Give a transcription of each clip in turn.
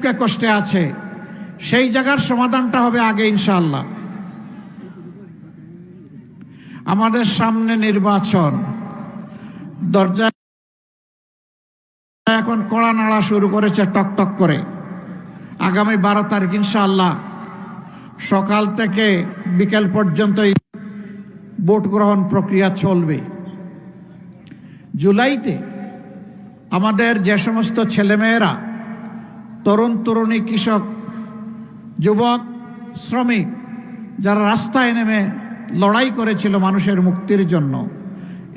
দুঃখে কষ্টে আছে, সেই জায়গার সমাধানটা হবে আগে ইনশাআল্লাহ। আমাদের সামনে নির্বাচন, দরজা এখন কড়া নাড়া শুরু করেছে টকটক করে। আগামী 12 তারিখ ইনশাআল্লাহ সকাল থেকে বিকেল পর্যন্ত ভোট গ্রহণ প্রক্রিয়া চলবে। জুলাইতে আমাদের যে সমস্ত ছেলেমেয়েরা, তরুণ তরুণী, কৃষক, যুবক, শ্রমিক যারা রাস্তায় নেমে লড়াই করেছিল মানুষের মুক্তির জন্য,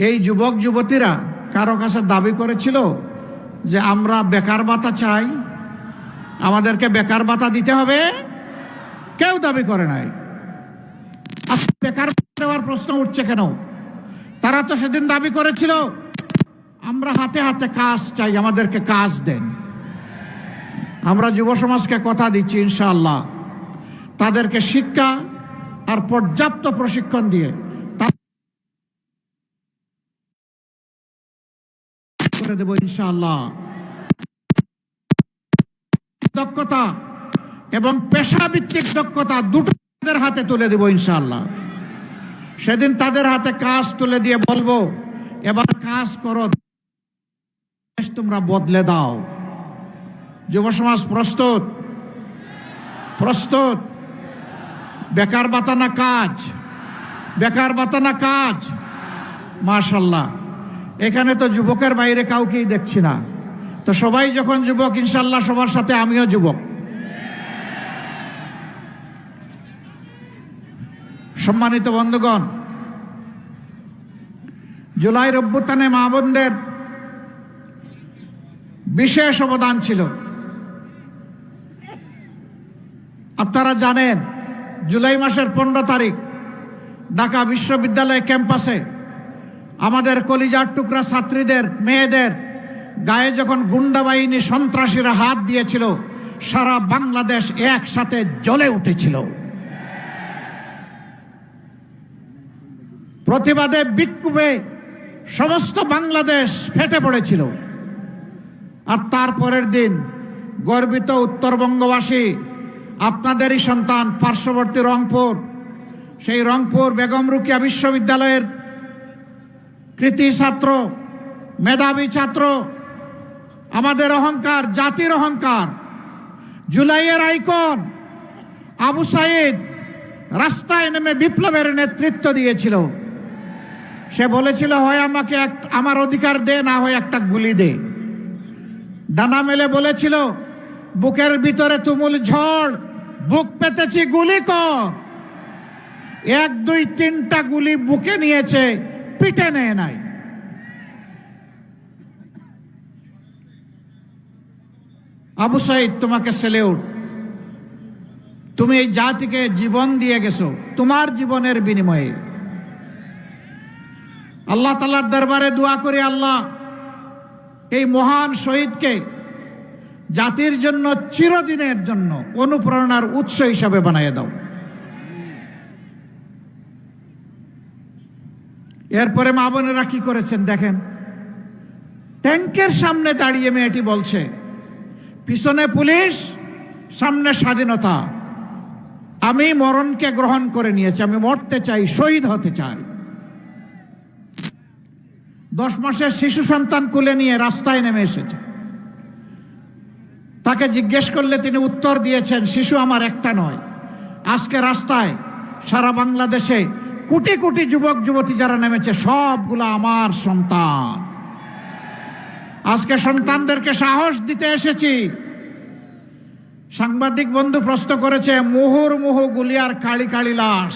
এই যুবক যুবতীরা কারো কাছে দাবি করেছিল যে আমরা বেকার ভাতা চাই, আমাদেরকে বেকার ভাতা দিতে হবে। কেউ দাবি করে নাই। আজকে বেকার ভাতা দেওয়ার প্রশ্ন উঠছে কেন? তারা তো সেদিন দাবি করেছিল আমরা হাতে হাতে কাজ চাই, আমাদেরকে কাজ দেন। আমরা যুব সমাজকে কথা দিচ্ছি ইনশাআল্লাহ তাদেরকে শিক্ষা আর পর্যাপ্ত প্রশিক্ষণ দিয়ে করে দেব ইনশাআল্লাহ। দক্ষতা এবং পেশাভিত্তিক দক্ষতা দুটো তাদের হাতে তুলে দেব ইনশাআল্লাহ। সেদিন তাদের হাতে কাজ তুলে দিয়ে বলবো এবার কাজ করো, তোমরা বদলে দাও। যুব সমাজ প্রস্তুত? প্রস্তুত? বেকার ভাতা না কাজ? বেকার ভাতা না কাজ? মাশাআল্লাহ, এখানে তো যুবকের বাইরে কাউকেই দেখছি না। তো সবাই যখন যুবক, ইনশাআল্লাহ সবার সাথে আমিও যুবক। সম্মানিত বন্ধুগণ, জুলাইয়ের অভ্যুত্থানে মা বোনদের বিশেষ অবদান ছিল। আপনারা জানেন জুলাই মাসের 15 তারিখ ঢাকা বিশ্ববিদ্যালয় ক্যাম্পাসে আমাদের কলিজার টুকরা ছাত্রীদের, মেয়েদের গায়ে যখন গুন্ডা বাহিনী, সন্ত্রাসীরা হাত দিয়েছিল, সারা বাংলাদেশ একসাথে জ্বলে উঠেছিল। প্রতিবাদে বিক্ষোভে সমস্ত বাংলাদেশ ফেটে পড়েছিল। আর তারপরের দিন গর্বিত উত্তরবঙ্গবাসী, আপনাদেরই সন্তান, পার্শ্ববর্তী রংপুর, সেই রংপুর বেগম রোকেয়া বিশ্ববিদ্যালয়ের কৃতি ছাত্র, মেধাবী ছাত্র, আমাদের অহংকার, জাতির অহংকার, জুলাইয়ের আইকন আবু সাইদ রাস্তায় নেমে বিপ্লবের নেতৃত্ব দিয়েছিল। সে বলেছিল হয় আমাকে আমার অধিকার দে, না হয় একটা গুলি দে। ডানা মেলে বলেছিল বুকের ভিতরে তুমুল ঝড়, বুক পেতেছি, গুলি কর। 1, 2, 3টা গুলি বুকে নিয়েছে, পিঠে নেয় নাই। আবু সাইদ, তোমাকে সেলিউট। তুমি এই জাতিকে জীবন দিয়ে গেছো তোমার জীবনের বিনিময়ে। আল্লাহ তাআলার দরবারে দোয়া করি, আল্লাহ এই মহান শহীদকে জাতির জন্য চিরদিনের জন্য অনুপ্রেরণার উৎস হিসাবে বানিয়ে দাও। এরপরে মা বোনেরা কি করেছেন দেখেন। ট্যাঙ্কের সামনে দাঁড়িয়ে মেয়েটি বলছে, পিছনে পুলিশ, সামনে স্বাধীনতা। আমি মরণকে গ্রহণ করে নিয়েছি, আমি মরতে চাই, শহীদ হতে চাই। 10 মাসের শিশু সন্তান কোলে নিয়ে রাস্তায় নেমে এসেছে। তাকে জিজ্ঞেস করলে তিনি উত্তর দিয়েছেন, শিশু আমার একটা নয়। আজকে রাস্তায় সারা বাংলাদেশে কোটি কোটি যুবক যুবতী যারা নেমেছে, সবগুলো আমার সন্তান। আজকে সন্তানদেরকে সাহস দিতে এসেছি। সাংবাদিক বন্ধু প্রশ্ন করেছে, মুহুর্মুহু গুলি আর কালি কালি লাশ,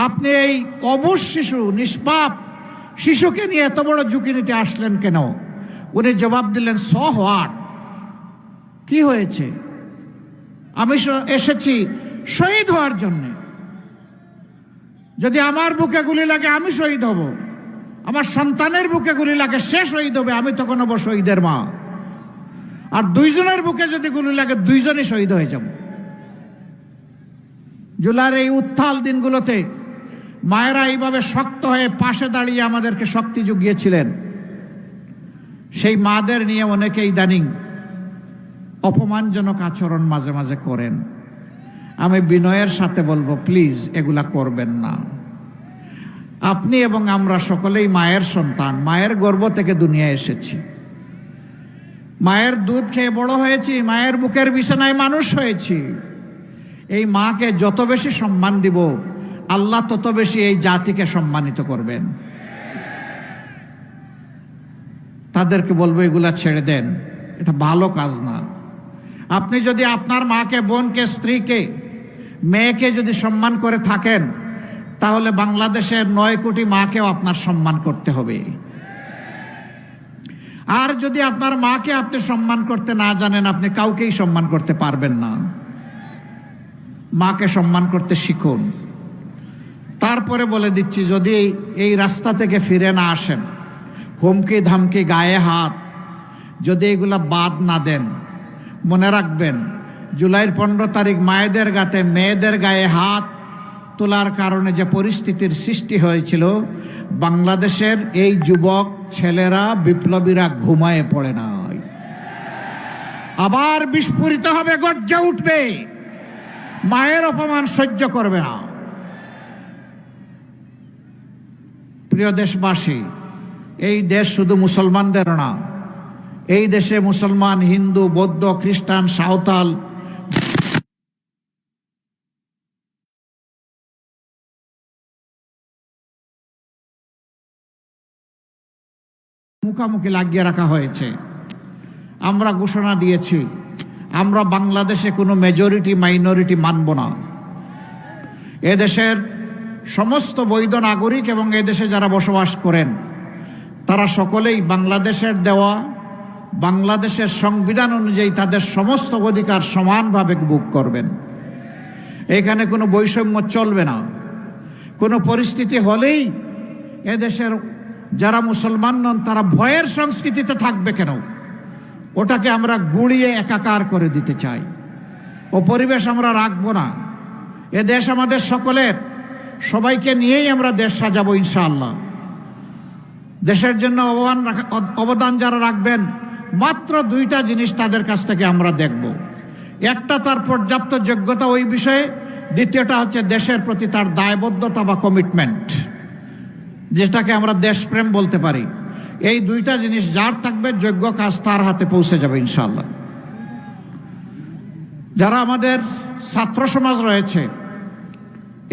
আপনি এই অবুঝ শিশু, নিষ্পাপ শিশুকে নিয়ে এত বড় ঝুঁকি নিতে আসলেন কেন? উনি জবাব দিলেন, সো হোয়াট, কি হয়েছে? আমি এসেছি শহীদ হওয়ার জন্য। যদি আমার বুকে গুলি লাগে আমি শহীদ হব, আমার সন্তানের বুকে গুলি লাগে সে শহীদ হবে, আমি তখন হব শহীদের মা। আর 2 জনের বুকে যদি গুলি লাগে 2 জনই শহীদ হয়ে যাব। জুলাইয়ের এই উত্তাল দিনগুলোতে মায়েরা এইভাবে শক্ত হয়ে পাশে দাঁড়িয়ে আমাদেরকে শক্তি জুগিয়েছিলেন। সেই মাদের নিয়ে অনেকে ইদানিং অপমানজনক আচরণ মাঝে মাঝে করেন। আমি বিনয়ের সাথে বলবো, প্লিজ এগুলা করবেন না। আপনি এবং আমরা সকলেই মায়ের সন্তান, মায়ের গর্ভ থেকে দুনিয়া এসেছি, মায়ের দুধ খেয়ে বড় হয়েছি, মায়ের বুকের বিছানায় মানুষ হয়েছি। এই মাকে যত বেশি সম্মান দিব, আল্লাহ তত বেশি এই জাতিকে সম্মানিত করবেন। তাদেরকে বলবো এগুলা ছেড়ে দেন, এটা ভালো কাজ না। আপনি যদি আপনার মাকে, বোনকে, স্ত্রীকে, মেয়েকে যদি সম্মান করে থাকেন, তাহলে বাংলাদেশের 9 কোটি মাকেও আপনার সম্মান করতে হবে। আর যদি আপনার মাকে আপনি সম্মান করতে না জানেন, আপনি কাউকেই সম্মান করতে পারবেন না। মাকে সম্মান করতে শিখুন। তারপরে বলে দিচ্ছি, যদি এই রাস্তা থেকে ফিরে না আসেন, হুমকি ধামকি, গায়ে হাত, যদি এগুলা বাদ না দেন, মনে রাখবেন জুলাইয়ের 15 তারিখ মায়েদের গাতে, মেয়েদের গায়ে হাত তোলার কারণে যে পরিস্থিতির সৃষ্টি হয়েছিল, বাংলাদেশের এই যুবক ছেলেরা, বিপ্লবীরা ঘুমায়ে পড়ে নাই, আবার বিস্ফোরিত হবে, গর্জে উঠবে, মায়ের অপমান সহ্য করবে না। প্রিয় দেশবাসী, এই দেশ শুধু মুসলমানদের না, এই দেশে মুসলমান, হিন্দু, বৌদ্ধ, খ্রিস্টান, সাঁওতাল মুখামুখি লাগিয়ে রাখা হয়েছে। আমরা ঘোষণা দিয়েছি, আমরা বাংলাদেশে কোনো মেজরিটি মাইনরিটি মানব না। এদেশের সমস্ত বৈধ নাগরিক এবং এদেশে যারা বসবাস করেন, তারা সকলেই বাংলাদেশের দেওয়া, বাংলাদেশের সংবিধান অনুযায়ী তাদের সমস্ত অধিকার সমানভাবে ভোগ করবেন। এখানে কোনো বৈষম্য চলবে না। কোনো পরিস্থিতি হলেই এদেশের যারা মুসলমান নন, তারা ভয়ের সংস্কৃতিতে থাকবে কেন? ওটাকে আমরা গুড়িয়ে একাকার করে দিতে চাই। ও পরিবেশ আমরা রাখবো না। এ দেশ আমাদের সকলের, সবাইকে নিয়েই আমরা দেশ সাজাবো ইনশাআল্লাহ। দেশের জন্য অবদান যারা রাখবেন, মাত্র 2টা জিনিস তাদের কাছ থেকে আমরা দেখব। একটা, তার পর্যাপ্ত যোগ্যতা ওই বিষয়ে, দ্বিতীয়টা হচ্ছে দেশের প্রতি তার দায়বদ্ধতা বা কমিটমেন্ট, যেটাকে আমরা দেশপ্রেম বলতে পারি। এই 2টা জিনিস যার থাকবে, যোগ্য কাজ তার হাতে পৌঁছে যাবে ইনশাআল্লাহ। যারা আমাদের ছাত্র সমাজ রয়েছে,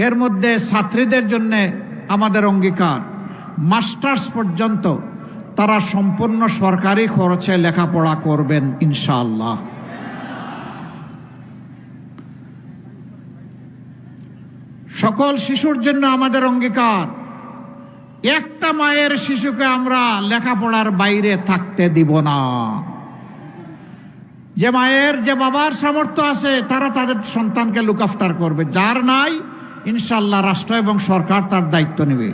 এর মধ্যে ছাত্রীদের জন্য আমাদের অঙ্গীকার, মাস্টার্স পর্যন্ত তারা সম্পূর্ণ সরকারি খরচে লেখাপড়া করবেন ইনশাআল্লাহ। সকল শিশুর জন্য আমাদের অঙ্গীকার, একটা মায়ের শিশুকে আমরা লেখাপড়ার বাইরে থাকতে দিব না। যে মায়ের, যে বাবার সামর্থ্য আছে, তারা তাদের সন্তানকে লুক আফটার করবে। যার নাই, ইনশাআল্লাহ রাষ্ট্র এবং সরকার তার দায়িত্ব নেবে।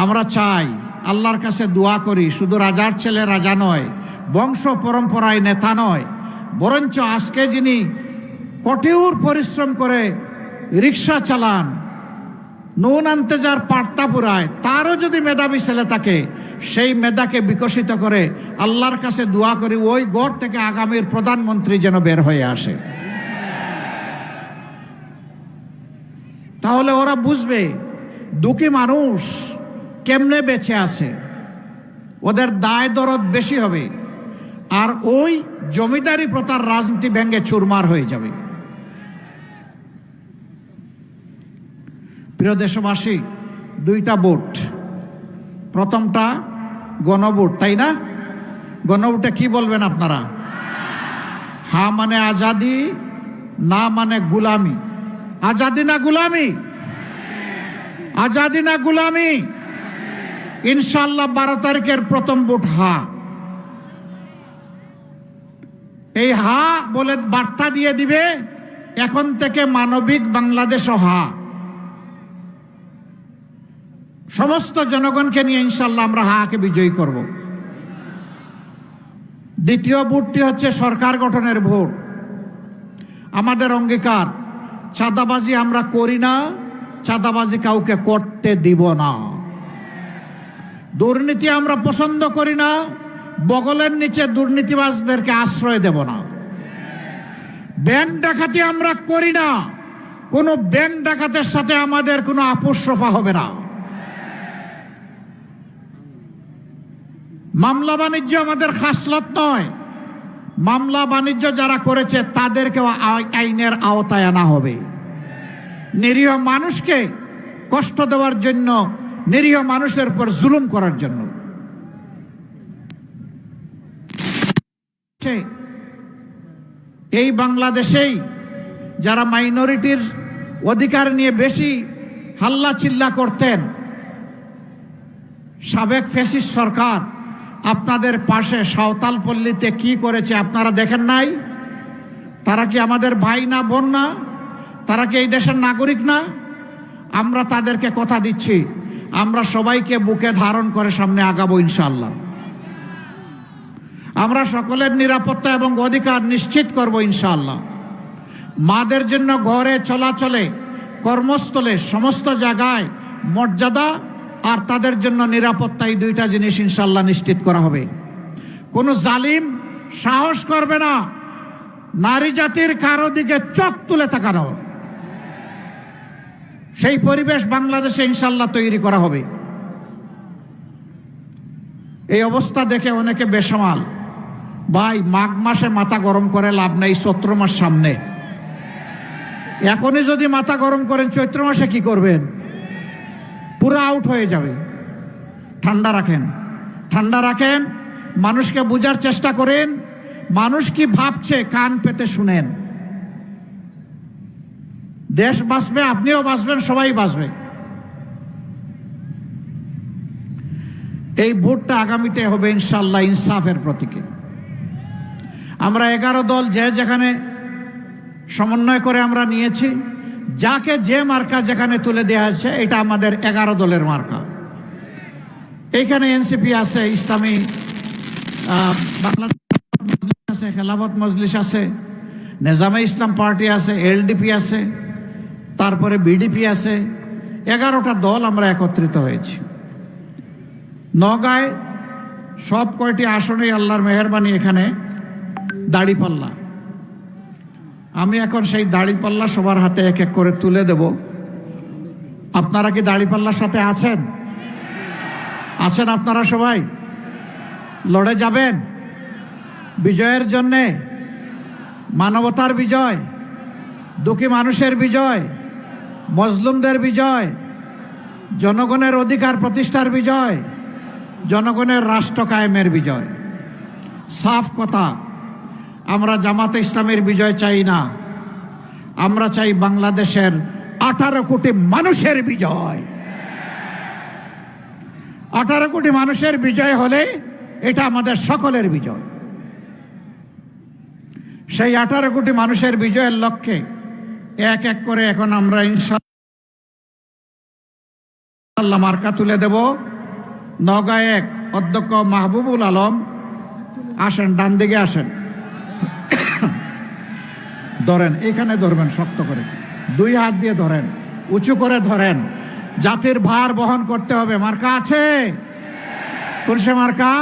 আমরা চাই, আল্লাহর কাছে দোয়া করি, শুধু রাজার ছেলে রাজা নয়, বংশ পরম্পরায় নেতা নয়, বরঞ্চ আজকে যিনি কঠোর পরিশ্রম করে রিক্সা চালান, নুন আনতে যার পাট্টা পুরায়, তারও যদি মেধাবী ছেলে থাকে, সেই মেধাকে বিকশিত করে আল্লাহর কাছে দোয়া করি, ওই গড় থেকে আগামীর প্রধানমন্ত্রী যেন বের হয়ে আসে। তাহলে ওরা বুঝবে দুঃখী মানুষ কেমনে বেঁচে আছে, ওদের দায় দরদ বেশি হবে, আর ওই জমিদারি প্রথার রাজনীতি ভেঙে চুরমার হয়ে যাবে। প্রিয় দেশবাসী, 2টা ভোট, প্রথমটা গণভোট, তাই না? গণভোটে কি বলবেন আপনারা? হ্যাঁ মানে আজাদি, না মানে গুলামি। আজাদি না গুলামি? আজাদি না গুলামি? ইনশাআল্লাহ 12 তারিখের প্রথম ভোট হ্যাঁ। এই হ্যাঁ বলে বার্তা দিয়ে দিবে, এখন থেকে মানবিক বাংলাদেশও হ্যাঁ। সমস্ত জনগণকে নিয়ে ইনশাআল্লাহ আমরা হাকে বিজয়ী করব। দ্বিতীয় ভোটটি হচ্ছে সরকার গঠনের ভোট। আমাদের অঙ্গীকার, চাঁদাবাজি আমরা করি না, চাঁদাবাজি কাউকে করতে দিব না। দুর্নীতি আমরা পছন্দ করি না, বগলের নিচে দুর্নীতিবাজদেরকে আশ্রয় দেব না। ব্যাংক ডাকাতি আমরা করি না, কোনো ব্যাংক ডাকাতের সাথে আমাদের কোনো আপোষ রফা হবে না। মামলা বাণিজ্য আমাদের খাসলত নয়। মামলা বাণিজ্য যারা করেছে তাদেরকেও আইনের আওতায় আনা হবে। নিরীহ মানুষকে কষ্ট দেওয়ার জন্য, নিরীহ মানুষের উপর জুলুম করার জন্য। এই বাংলাদেশেই যারা মাইনরিটির অধিকার নিয়ে বেশি হাল্লা চিল্লা করতেন, সাবেক ফ্যাসিস্ট সরকার আপনাদের পাশে সাঁওতাল পল্লীতে কি করেছে আপনারা দেখেন নাই? তারা কি আমাদের ভাই না, বোন না? তারা কি এই দেশের নাগরিক না? আমরা তাদেরকে কথা দিচ্ছি, আমরা সবাইকে বুকে ধারণ করে সামনে আগাবো ইনশাআল্লাহ। আমরা সকলের নিরাপত্তা এবং অধিকার নিশ্চিত করব ইনশাআল্লাহ। মাদের জন্য ঘরে চলাচলে, কর্মস্থলে, সমস্ত জায়গায় মর্যাদা আর তাদের জন্য নিরাপত্তা, এই দুইটা জিনিস ইনশাআল্লাহ নিশ্চিত করা হবে। কোনো জালিম সাহস করবে না নারী জাতির কারো দিকে চোখ তুলে তাকানো। সেই পরিবেশ বাংলাদেশে ইনশাআল্লাহ তৈরি করা হবে। এই অবস্থা দেখে অনেকে বেসামাল, ভাই মাঘ মাসে মাথা গরম করে লাভ নেই, চৈত্র মাস সামনে। এখনই যদি মাথা গরম করেন, চৈত্র মাসে কি করবেন? পুরো আউট হয়ে যাবে। ঠান্ডা রাখেন, ঠান্ডা রাখেন, মানুষকে বোঝার চেষ্টা করেন, মানুষ কি ভাবছে কান পেতে শুনেন। দেশ বাঁচবে, আপনিও বাঁচবেন, সবাই বাঁচবে। এই ভোটটা আগামীতে হবে ইনশাআল্লাহ ইনসাফের প্রতীকে। আমরা 11 দল যে যেখানে সমন্বয় করে আমরা নিয়েছি, যাকে যে মার্কা যেখানে তুলে দেওয়া হয়েছে, এটা আমাদের 11 দলের মার্কা। এইখানে এনসিপি আছে, ইসলামী বাংলাদেশ আছে, খেলাফত মজলিস আছে, নিজামে ইসলাম পার্টি আছে, এলডিপি আছে, তারপরে বিডিপি আছে। 11টা দল আমরা একত্রিত হয়েছি। নওগাঁয় সব কয়টি আসনে আল্লাহর মেহেরবানি এখানে দাড়িপাল্লা। আমি এখন সেই দাড়িপাল্লা সবার হাতে এক এক করে তুলে দেব। আপনারা কি দাড়িপাল্লার সাথে আছেন? আছেন আপনারা সবাই? লড়ে যাবেন বিজয়ের জন্যে, মানবতার বিজয়, দুঃখী মানুষের বিজয়, মজলুমদের বিজয়, জনগণের অধিকার প্রতিষ্ঠার বিজয়, জনগণের রাষ্ট্র কায়েমের বিজয়। সাফ কথা, আমরা জামাতে ইসলামের বিজয় চাই না, আমরা চাই বাংলাদেশের 18 কোটি মানুষের বিজয়। 18 কোটি মানুষের বিজয় হলে এটা আমাদের সকলের বিজয়। সেই 18 কোটি মানুষের বিজয়ের লক্ষ্যে এক এক করে এখন আমরা ইনশাআল্লাহ মার্কা তুলে দেব। নওগাঁ 1 অধ্যক্ষ মাহবুবুল আলম, আসেন, ডান দিকে আসেন, ধরেন, এখানে ধরবেন শক্ত করে, 2 হাত দিয়ে ধরেন, উঁচু করে ধরেন। জাতির ভার বহন করতে হবে। মার্কা আছে? কোন সে মার্কা?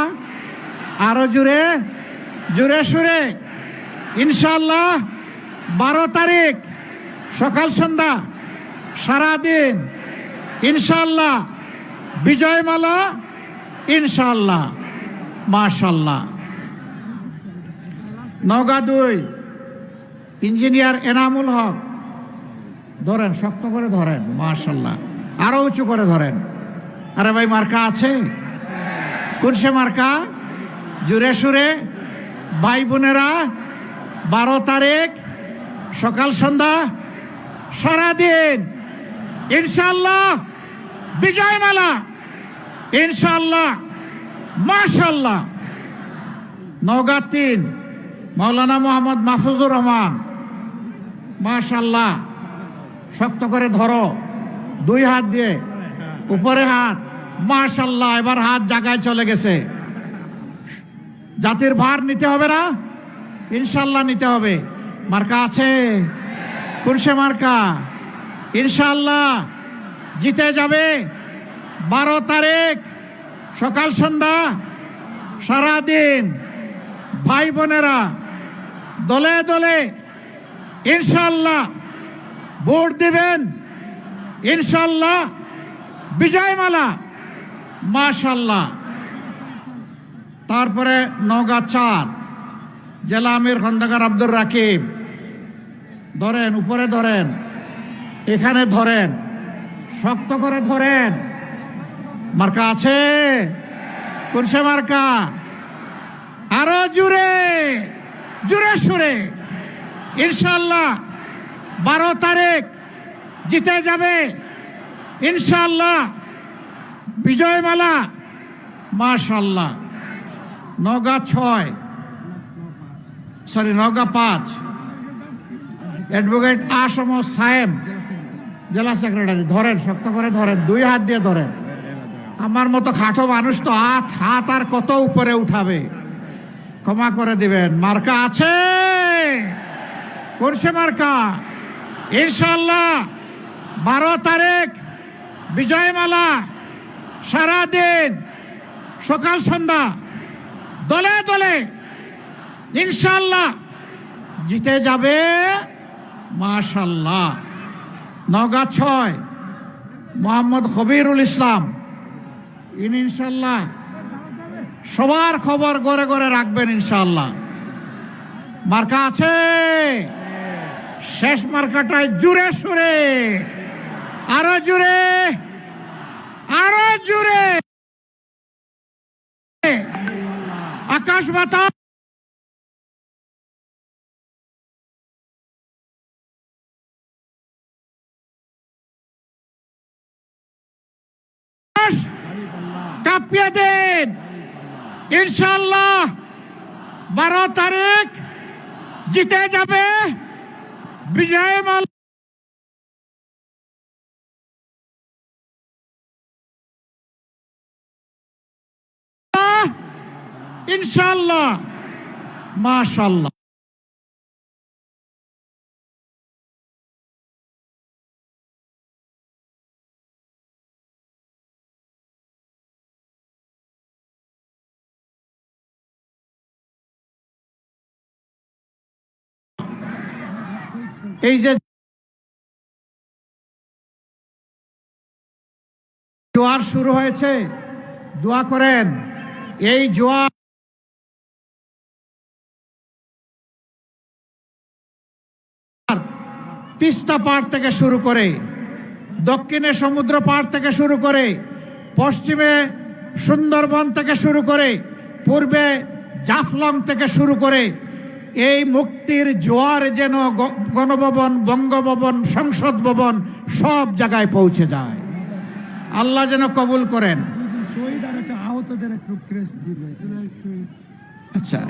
আরো জোরে, জোরে সুরে ইনশাআল্লাহ 12 তারিখ সকাল সন্ধ্যা সারাদিন ইনশাআল্লাহ বিজয়মালা ইনশাআল্লাহ। মাশাআল্লাহ। নওগাঁ 2 ইঞ্জিনিয়ার এনামুল হক, ধরেন, শক্ত করে ধরেন, মাশাআল্লাহ, আরো উঁচু করে ধরেন। আরে ভাই মার্কা আছে? কোন সে মার্কা? জুড়ে সুরে ভাই বোনেরা 12 তারিখ সকাল সন্ধ্যা সারাদিন ইনশাআল্লাহ বিজয়মালা ইনশাআল্লাহ। মাশাআল্লাহ। নওগাঁ 3 মাওলানা মোহাম্মদ মাহফুজুর রহমান, মাশাআল্লাহ, শক্ত করে ধরো, 2 হাত দিয়ে, উপরে হাত, মাশাআল্লাহ। এবার হাত জায়গায় চলে গেছে। জাতির ভার নিতে হবে না? ইনশাআল্লাহ নিতে হবে। মার্কা আছে? কোন সে মার্কা? ইনশাআল্লাহ জিতে যাবে। 12 তারিখ সকাল সন্ধ্যা সারাদিন ভাই বোনেরা দলে দলে ইনশাআল্লাহ ভোট দিবেন, ইনশাআল্লাহ বিজয়মালা, মাশাআল্লাহ। তারপরে নওগাঁ 4 জেলা আমির খন্দকার আব্দুর রাকিব, ধরেন, উপরে ধরেন, এখানে ধরেন, শক্ত করে ধরেন। মার্কা আছে? কোন সে মার্কা? আরো জুড়ে জুড়ে সুরে ইনশাআল্লাহ 12 তারিখ জিতে যাবে ইনশাআল্লাহ, বিজয়মালা, মাশাআল্লাহ। নওগাঁ 5 অ্যাডভোকেট আসম সায়েম, জেলা সেক্রেটারি, ধরেন, শক্ত করে ধরেন, 2 হাত দিয়ে ধরেন। আমার মতো খাটো মানুষ তো হাত আর কত উপরে উঠাবে, ক্ষমা করে দিবেন। মার্কা আছে? কোন সে মার্কা? ইনশাআল্লাহ 12 তারিখ বিজয়মালা, সারাদিন সকাল সন্ধ্যা দলে দলে ইনশাআল্লাহ জিতে যাবে, মাশাআল্লাহ। নওগাঁ 6 মোহাম্মদ খবিরুল ইসলাম, ইনশাআল্লাহ সবার খবর ঘরে ঘরে রাখবেন ইনশাআল্লাহ। মার্কা আছে? শেষ মার্কাটায় জুড়ে সুরে, আরো জুড়ে, আরো জুড়ে, আকাশ বাতাস কাঁপিয়ে দেন ইনশাআল্লাহ। 12 তারিখ জিতে যাবে বিজয়মালা, ইনশাআল্লাহ, মাশাআল্লাহ। এই যে জোয়ার শুরু হয়েছে, দোয়া করেন। এই জোয়ার তিস্তা পাড় থেকে শুরু করে, দক্ষিণে সমুদ্র পাড় থেকে শুরু করে, পশ্চিমে সুন্দরবন থেকে শুরু করে, পূর্বে জাফলং থেকে শুরু করে, এই মুক্তির জোয়ার যেন গণভবন, বঙ্গভবন, সংসদ ভবন সব জায়গায় পৌঁছে যায়। আল্লাহ যেন কবুল করেন। আচ্ছা,